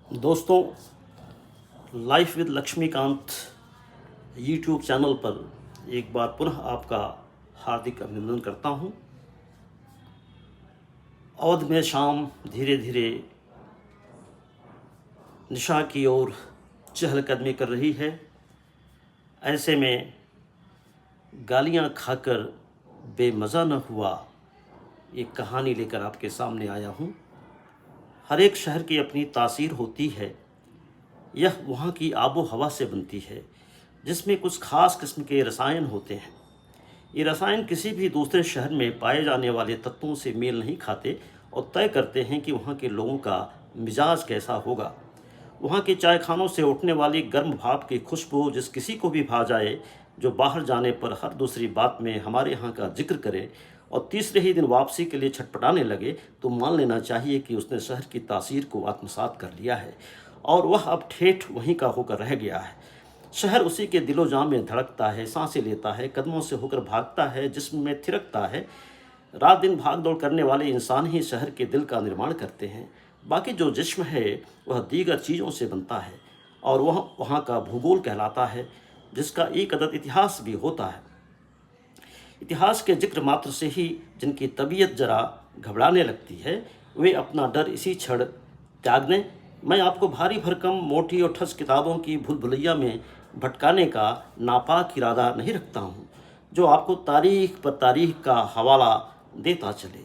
दोस्तों, life with Laxmikant YouTube channel पर एक बार पुनः आपका हार्दिक अभिनंदन करता हूं। अवध में शाम धीरे धीरे निशा की ओर चहलकदमी कर रही है। ऐसे में गालियां खाकर बेमज़ा न हुआ, एक कहानी लेकर आपके सामने आया हूं। हर एक शहर की अपनी तासीर होती है। यह वहाँ की आबो हवा से बनती है, जिसमें कुछ खास किस्म के रसायन होते हैं। ये रसायन किसी भी दूसरे शहर में पाए जाने वाले तत्वों से मेल नहीं खाते और तय करते हैं कि वहाँ के लोगों का मिजाज कैसा होगा। वहाँ के चाय खानों से उठने वाली गर्म भाप की खुशबू जिस किसी को भी भा जाए, जो बाहर जाने पर हर दूसरी बात में हमारे यहाँ का जिक्र करे और तीसरे ही दिन वापसी के लिए छटपटाने लगे, तो मान लेना चाहिए कि उसने शहर की तासीर को आत्मसात कर लिया है और वह अब ठेठ वहीं का होकर रह गया है। शहर उसी के दिलो जान में धड़कता है, सांसें लेता है, कदमों से होकर भागता है, जिस्म में थिरकता है। रात दिन भाग दौड़ करने वाले इंसान ही शहर के दिल का निर्माण करते हैं। बाकी जो जिस्म है वह दीगर चीज़ों से बनता है और वह वहाँ का भूगोल कहलाता है, जिसका एक अदद इतिहास भी होता है। इतिहास के जिक्र मात्र से ही जिनकी तबीयत जरा घबराने लगती है, वे अपना डर इसी क्षण त्याग दें। मैं आपको भारी भरकम मोटी और ठस किताबों की भूल भुलैया में भटकाने का नापाक इरादा नहीं रखता हूँ, जो आपको तारीख पर तारीख का हवाला देता चले।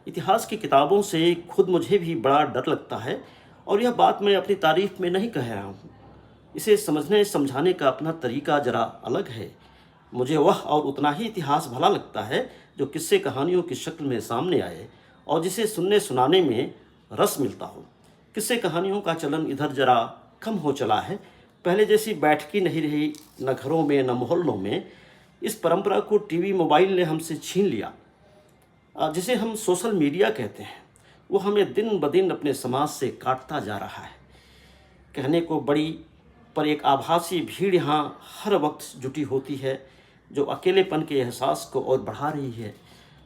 इतिहास की किताबों से खुद मुझे भी बड़ा डर लगता है और यह बात मैं अपनी तारीफ में नहीं कह रहा हूँ। इसे समझने समझाने का अपना तरीका जरा अलग है। मुझे वह और उतना ही इतिहास भला लगता है जो किस्से कहानियों की शक्ल में सामने आए और जिसे सुनने सुनाने में रस मिलता हो। किस्से कहानियों का चलन इधर जरा कम हो चला है। पहले जैसी बैठकी नहीं रही, न घरों में न मोहल्लों में। इस परंपरा को टीवी मोबाइल ने हमसे छीन लिया। जिसे हम सोशल मीडिया कहते हैं, वो हमें दिन ब दिन अपने समाज से काटता जा रहा है। कहने को बड़ी, पर एक आभासी भीड़ यहाँ हर वक्त जुटी होती है, जो अकेलेपन के एहसास को और बढ़ा रही है।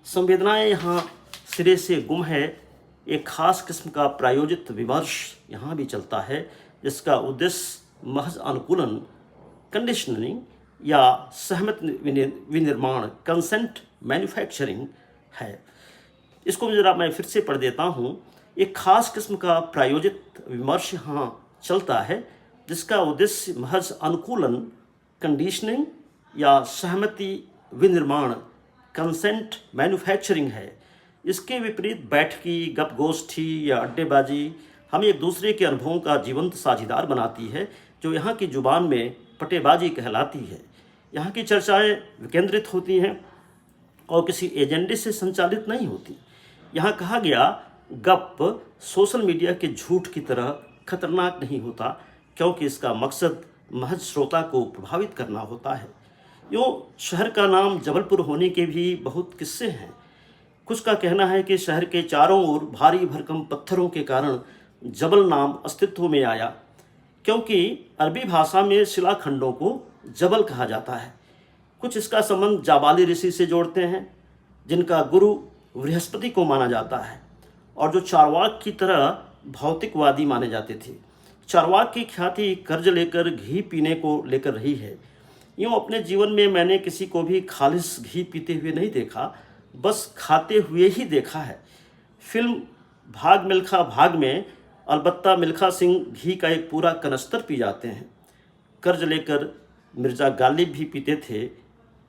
संवेदनाएं यहाँ सिरे से गुम है। एक खास किस्म का प्रायोजित विमर्श यहाँ भी चलता है, जिसका उद्देश्य महज अनुकूलन, कंडीशनिंग या सहमत विनिर्माण, कंसेंट मैन्युफैक्चरिंग है। इसको जरा मैं फिर से पढ़ देता हूँ। एक खास किस्म का प्रायोजित विमर्श यहाँ चलता है, जिसका उद्देश्य महज अनुकूलन, कंडीशनिंग या सहमति विनिर्माण, कंसेंट मैन्युफैक्चरिंग है। इसके विपरीत बैठकी, गपगोष्ठी या अड्डेबाजी हमें एक दूसरे के अनुभवों का जीवंत साझीदार बनाती है, जो यहाँ की जुबान में पटेबाजी कहलाती है। यहाँ की चर्चाएं विकेंद्रित होती हैं और किसी एजेंडे से संचालित नहीं होती। यहाँ कहा गया गप सोशल मीडिया के झूठ की तरह खतरनाक नहीं होता, क्योंकि इसका मकसद महज श्रोता को प्रभावित करना होता है। यूँ शहर का नाम जबलपुर होने के भी बहुत किस्से हैं। कुछ का कहना है कि शहर के चारों ओर भारी भरकम पत्थरों के कारण जबल नाम अस्तित्व में आया, क्योंकि अरबी भाषा में शिलाखंडों को जबल कहा जाता है। कुछ इसका संबंध जाबाली ऋषि से जोड़ते हैं, जिनका गुरु बृहस्पति को माना जाता है और जो चारवाक की तरह भौतिकवादी माने जाते थे। चारवाक की ख्याति कर्ज लेकर घी पीने को लेकर रही है। यूँ अपने जीवन में मैंने किसी को भी खालिस घी पीते हुए नहीं देखा, बस खाते हुए ही देखा है। फिल्म भाग मिल्खा भाग में अलबत्ता मिल्खा सिंह घी का एक पूरा कनस्तर पी जाते हैं। कर्ज लेकर मिर्ज़ा गालिब भी पीते थे,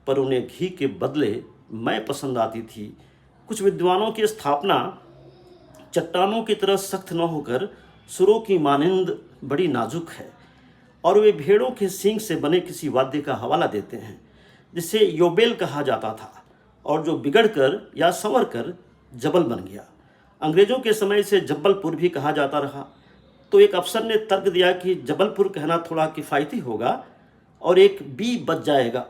पर उन्हें घी के बदले मैं पसंद आती थी। कुछ विद्वानों की स्थापना चट्टानों की तरह सख्त न होकर सुरों की मानिंद बड़ी नाजुक है, और वे भेड़ों के सींग से बने किसी वाद्य का हवाला देते हैं, जिसे योबेल कहा जाता था और जो बिगड़कर या संवर कर जबल बन गया। अंग्रेज़ों के समय से जब्बलपुर भी कहा जाता रहा, तो एक अफसर ने तर्क दिया कि जबलपुर कहना थोड़ा किफ़ायती होगा और एक बी बच जाएगा।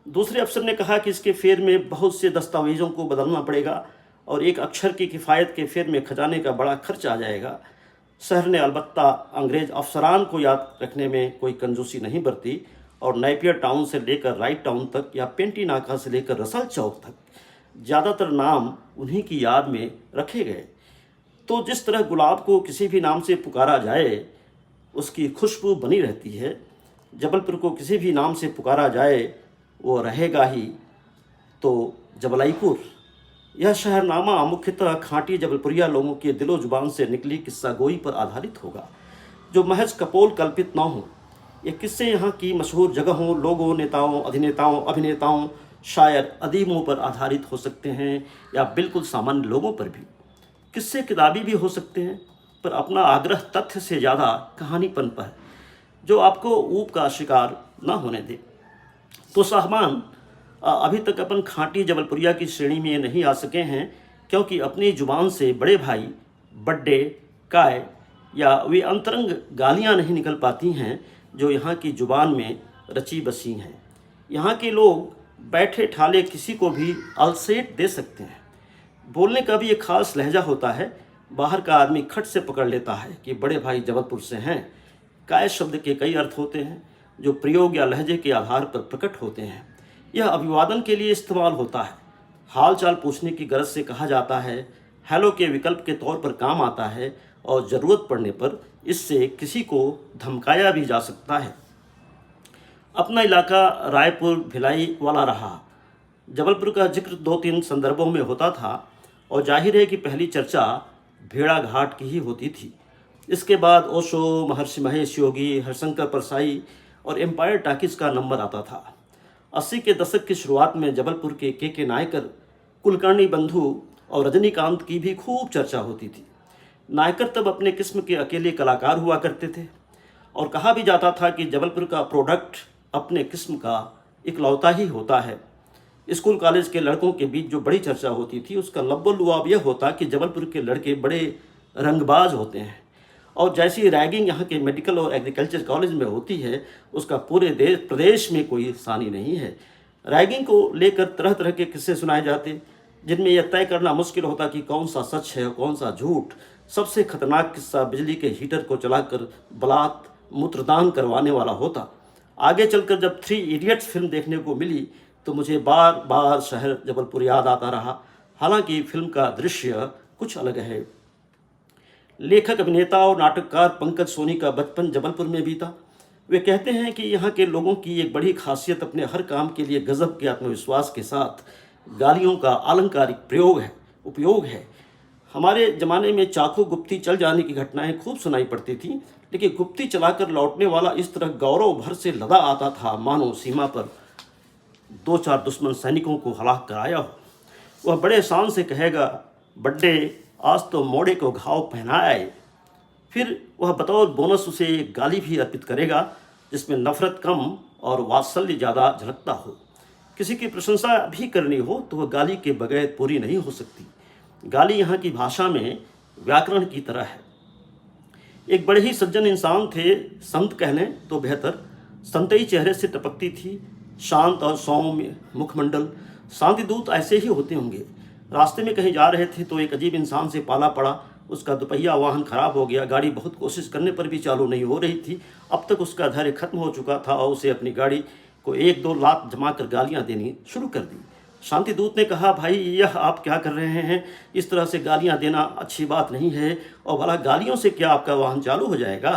दूसरे अफसर ने कहा कि इसके फेर में बहुत से दस्तावेज़ों को बदलना पड़ेगा और एक अक्षर की किफ़ायत के फेर में खजाने का बड़ा खर्च आ जाएगा। शहर ने अलबत्ता अंग्रेज़ अफसरान को याद रखने में कोई कंजूसी नहीं बरती और नेपियर टाउन से लेकर राइट टाउन तक या पेंटी नाका से लेकर रसल चौक तक ज़्यादातर नाम उन्हीं की याद में रखे गए। तो जिस तरह गुलाब को किसी भी नाम से पुकारा जाए उसकी खुशबू बनी रहती है, जबलपुर को किसी भी नाम से पुकारा जाए वो रहेगा ही। तो जबलईपुर, यह शहरनामा मुख्यतः खांटी जबलपुरिया लोगों के दिलो जुबान से निकली किस्सा गोई पर आधारित होगा, जो महज कपोल कल्पित न हो। ये किस्से यहाँ की मशहूर जगहों, लोगों, नेताओं, अधिनेताओं, अभिनेताओं, शायर, अदीबों पर आधारित हो सकते हैं या बिल्कुल सामान्य लोगों पर भी। किस्से किताबी भी हो सकते हैं, पर अपना आग्रह तथ्य से ज़्यादा कहानीपन पर, जो आपको ऊब का शिकार न होने दे। तो साहबान, अभी तक अपन खांटी जबलपुरिया की श्रेणी में नहीं आ सके हैं, क्योंकि अपनी जुबान से बड़े भाई, बड्डे, काय या वे अंतरंग गालियां नहीं निकल पाती हैं जो यहाँ की जुबान में रची बसी हैं। यहाँ के लोग बैठे ठाले किसी को भी अलसेट दे सकते हैं। बोलने का भी एक खास लहजा होता है। बाहर का आदमी खट से पकड़ लेता है कि बड़े भाई जबलपुर से हैं। काय शब्द के कई अर्थ होते हैं जो प्रयोग या लहजे के आधार पर प्रकट होते हैं। यह अभिवादन के लिए इस्तेमाल होता है, हाल चाल पूछने की गरज से कहा जाता है, हेलो के विकल्प के तौर पर काम आता है और ज़रूरत पड़ने पर इससे किसी को धमकाया भी जा सकता है। अपना इलाका रायपुर भिलाई वाला रहा। जबलपुर का जिक्र 2-3 संदर्भों में होता था और जाहिर है कि पहली चर्चा भेड़ा घाट की ही होती थी। इसके बाद ओशो, महर्षि महेश योगी, हरिशंकर परसाई और एम्पायर टाकिस का नंबर आता था। 80 के दशक की शुरुआत में जबलपुर के के नायकर, कुलकर्णी बंधु और रजनीकांत की भी खूब चर्चा होती थी। नायकर तब अपने किस्म के अकेले कलाकार हुआ करते थे और कहा भी जाता था कि जबलपुर का प्रोडक्ट अपने किस्म का इकलौता ही होता है। स्कूल कॉलेज के लड़कों के बीच जो बड़ी चर्चा होती थी उसका लब्बो-लुआब यह होता कि जबलपुर के लड़के बड़े रंगबाज होते हैं और जैसी रैगिंग यहाँ के मेडिकल और एग्रीकल्चर कॉलेज में होती है उसका पूरे प्रदेश में कोई सानी नहीं है। रैगिंग को लेकर तरह तरह के किस्से सुनाए जाते जिनमें यह तय करना मुश्किल होता कि कौन सा सच है और कौन सा झूठ। सबसे खतरनाक किस्सा बिजली के हीटर को चलाकर बलात् मूत्रदान करवाने वाला होता। आगे चलकर जब 3 इडियट्स फिल्म देखने को मिली तो मुझे बार बार शहर जबलपुर याद आता रहा। हालांकि फिल्म का दृश्य कुछ अलग है। लेखक, अभिनेता और नाटककार पंकज सोनी का बचपन जबलपुर में बीता। वे कहते हैं कि यहाँ के लोगों की एक बड़ी खासियत अपने हर काम के लिए गजब के आत्मविश्वास के साथ गालियों का अलंकारिक उपयोग है। हमारे ज़माने में चाकू गुप्ती चल जाने की घटनाएं खूब सुनाई पड़ती थी, लेकिन गुप्ती चलाकर लौटने वाला इस तरह गौरव भर से लदा आता था मानो सीमा पर 2-4 दुश्मन सैनिकों को हलाक कराया हो। वह बड़े शान से कहेगा, बड्डे आज तो मोड़े को घाव पहनाए। फिर वह बतौर बोनस उसे एक गाली भी अर्पित करेगा जिसमें नफरत कम और वात्सल्य ज़्यादा झलकता हो। किसी की प्रशंसा भी करनी हो तो वह गाली के बगैर पूरी नहीं हो सकती। गाली यहाँ की भाषा में व्याकरण की तरह है। एक बड़े ही सज्जन इंसान थे, संत कहने तो बेहतर। संतई चेहरे से टपकती थी, शांत और सौम्य मुखमंडल। शांति दूत ऐसे ही होते होंगे। रास्ते में कहीं जा रहे थे तो एक अजीब इंसान से पाला पड़ा। उसका दुपहिया वाहन खराब हो गया। गाड़ी बहुत कोशिश करने पर भी चालू नहीं हो रही थी। अब तक उसका धैर्य खत्म हो चुका था और उसे अपनी गाड़ी को 1-2 लात जमाकर गालियां देनी शुरू कर दी। शांति दूत ने कहा, भाई यह आप क्या कर रहे हैं? इस तरह से गालियां देना अच्छी बात नहीं है। और भला गालियों से क्या आपका वाहन चालू हो जाएगा?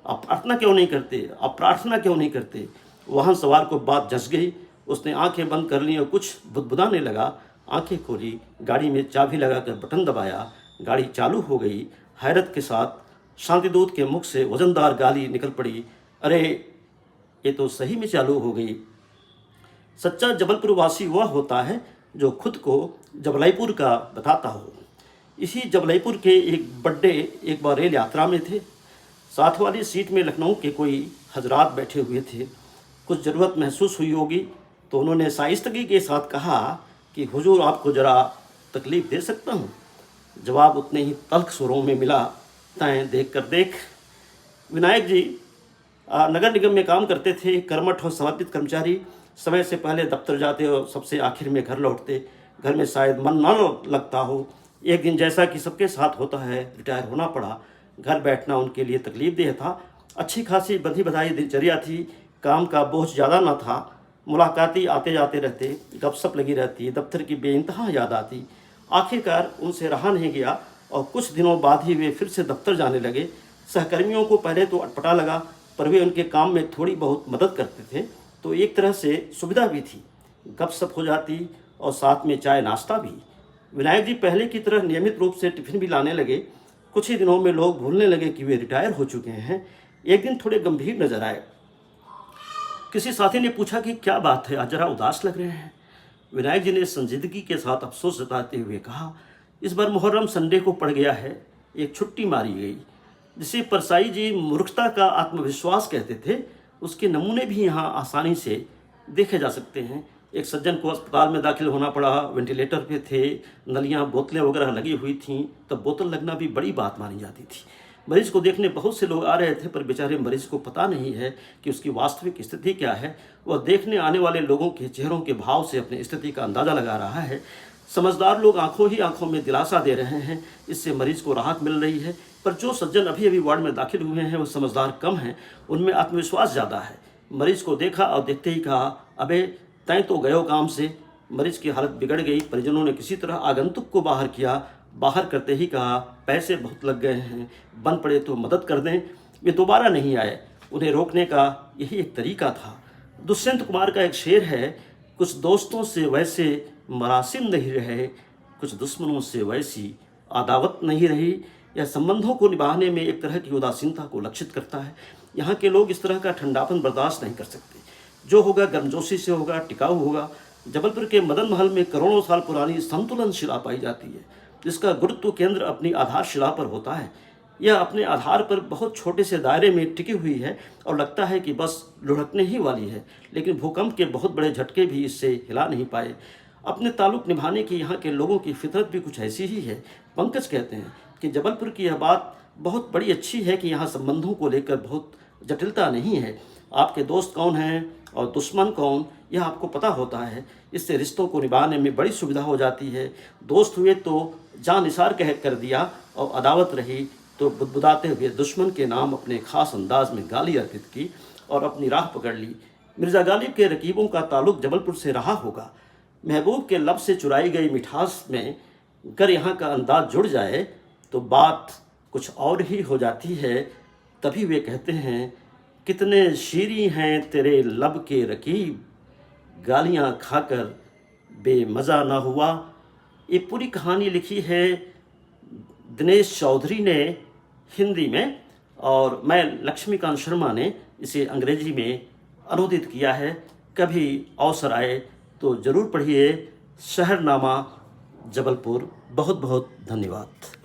आप प्रार्थना क्यों नहीं करते? आप प्रार्थना क्यों नहीं करते? वाहन सवार को बात जस गई। उसने आंखें बंद कर ली और कुछ बुदबुदाने लगा। आंखें खोली, गाड़ी में चाबी लगाकर बटन दबाया, गाड़ी चालू हो गई। हैरत के साथ शांतिदूत के मुख से वजनदार गाली निकल पड़ी, अरे ये तो सही में चालू हो गई। सच्चा जबलपुर वासी वह होता है जो खुद को जबलईपुर का बताता हो। इसी जबलईपुर के एक बड्डे एक बार रेल यात्रा में थे। साथ वाली सीट में लखनऊ के कोई हजरात बैठे हुए थे। कुछ ज़रूरत महसूस हुई होगी तो उन्होंने शाइस्तगी के साथ कहा कि हुजूर आपको ज़रा तकलीफ़ दे सकता हूँ। जवाब उतने ही तल्ख सुरों में मिला, तैं देख कर देख। विनायक जी नगर निगम में काम करते थे। कर्मठ और समर्पित कर्मचारी, समय से पहले दफ्तर जाते और सबसे आखिर में घर लौटते। घर में शायद मन न लगता हो। एक दिन जैसा कि सबके साथ होता है, रिटायर होना पड़ा। घर बैठना उनके लिए तकलीफ देह था। अच्छी खासी बधी बधाई दिनचर्या थी। काम का बोझ ज़्यादा न था। मुलाकाती आते जाते रहते, गपशप लगी रहती, दफ्तर की बेइंतहा याद आती। आखिरकार उनसे रहा नहीं गया। और कुछ दिनों बाद ही वे फिर से दफ्तर जाने लगे। सहकर्मियों को पहले तो अटपटा लगा, पर वे उनके काम में थोड़ी बहुत मदद करते थे, तो एक तरह से सुविधा भी थी। गपशप हो जाती और साथ में चाय नाश्ता भी। विनायक जी पहले की तरह नियमित रूप से टिफिन भी लाने लगे। कुछ ही दिनों में लोग भूलने लगे कि वे रिटायर हो चुके हैं। एक दिन थोड़े गंभीर नजर आए। किसी साथी ने पूछा कि क्या बात है, आज जरा उदास लग रहे हैं। विनायक जी ने संजीदगी के साथ अफसोस जताते हुए कहा, इस बार मुहर्रम संडे को पड़ गया है, एक छुट्टी मारी गई। जिसे परसाई जी मूर्खता का आत्मविश्वास कहते थे, उसके नमूने भी यहाँ आसानी से देखे जा सकते हैं। एक सज्जन को अस्पताल में दाखिल होना पड़ा, वेंटिलेटर पे थे, नलियाँ बोतलें वगैरह लगी हुई थीं, तब बोतल लगना भी बड़ी बात मानी जाती थी। मरीज को देखने बहुत से लोग आ रहे थे, पर बेचारे मरीज को पता नहीं है कि उसकी वास्तविक स्थिति क्या है। वह देखने आने वाले लोगों के चेहरों के भाव से अपनी स्थिति का अंदाज़ा लगा रहा है। समझदार लोग आंखों ही आंखों में दिलासा दे रहे हैं, इससे मरीज को राहत मिल रही है। पर जो सज्जन अभी अभी वार्ड में दाखिल हुए हैं, वो समझदार कम हैं, उनमें आत्मविश्वास ज़्यादा है। मरीज को देखा और देखते ही कहा, अबे तय तो गयो काम से। मरीज की हालत बिगड़ गई। परिजनों ने किसी तरह आगंतुक को बाहर किया। बाहर करते ही कहा, पैसे बहुत लग गए हैं, बन पड़े तो मदद कर दें। वे दोबारा नहीं आए। उन्हें रोकने का यही एक तरीका था। दुष्यंत कुमार का एक शेर है, कुछ दोस्तों से वैसे मरासिम नहीं रहे, कुछ दुश्मनों से वैसी अदावत नहीं रही। यह संबंधों को निभाने में एक तरह की उदासीनता को लक्षित करता है। यहाँ के लोग इस तरह का ठंडापन बर्दाश्त नहीं कर सकते। जो होगा गर्मजोशी से होगा, टिकाऊ होगा। जबलपुर के मदन महल में करोड़ों साल पुरानी संतुलन शिला पाई जाती है, जिसका गुरुत्व केंद्र अपनी आधारशिला पर होता है। यह अपने आधार पर बहुत छोटे से दायरे में टिकी हुई है और लगता है कि बस लुढ़कने ही वाली है, लेकिन भूकंप के बहुत बड़े झटके भी इससे हिला नहीं पाए। अपने ताल्लुक निभाने की यहाँ के लोगों की फितरत भी कुछ ऐसी ही है। पंकज कहते हैं कि जबलपुर की यह बात बहुत बड़ी अच्छी है कि यहाँ संबंधों को लेकर बहुत जटिलता नहीं है। आपके दोस्त कौन हैं और दुश्मन कौन, यह आपको पता होता है। इससे रिश्तों को निभाने में बड़ी सुविधा हो जाती है। दोस्त हुए तो जान निसार कह कर दिया, और अदावत रही तो बुदबुदाते हुए दुश्मन के नाम अपने खास अंदाज में गाली अर्पित की और अपनी राह पकड़ ली। मिर्ज़ा गालिब के रकीबों का ताल्लुक जबलपुर से रहा होगा। महबूब के लब से चुराई गई मिठास में अगर यहाँ का अंदाज जुड़ जाए तो बात कुछ और ही हो जाती है। तभी वे कहते हैं, कितने शीरी हैं तेरे लब के रकीब, गालियाँ खाकर बेमज़ा ना हुआ। ये पूरी कहानी लिखी है दिनेश चौधरी ने हिंदी में, और मैं लक्ष्मीकांत शर्मा ने इसे अंग्रेजी में अनुदित किया है। कभी अवसर आए तो ज़रूर पढ़िए शहरनामा जबलपुर। बहुत बहुत धन्यवाद।